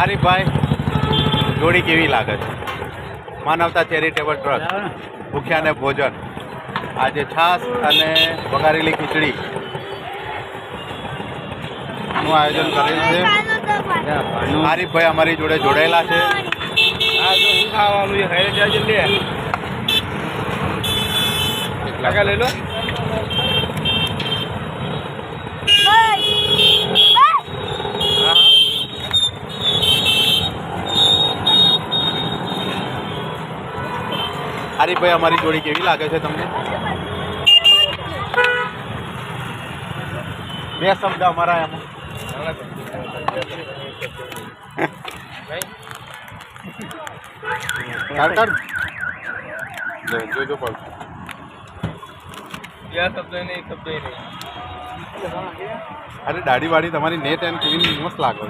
આરીફભાઈ, જોડી કેવી લાગે છે? માનવતા ચેરિટેબલ ટ્રસ્ટ ભૂખ્યાને ભોજન, આજે છાશ અને વઘારેલી ખીચડી નું આયોજન કરેલ છે. આરીફભાઈ અમારી જોડે જોડાયેલા છે. લઈ લો. આરીફભાઈ, અમારી જોડી કેવી લાગે છે તમને? બે શબ્દ અમારા એમાં. જોજો પડશે. અરે દાઢી વાળી તમારી નેટ એન્ડ ક્લીન મસ્ત લાગે.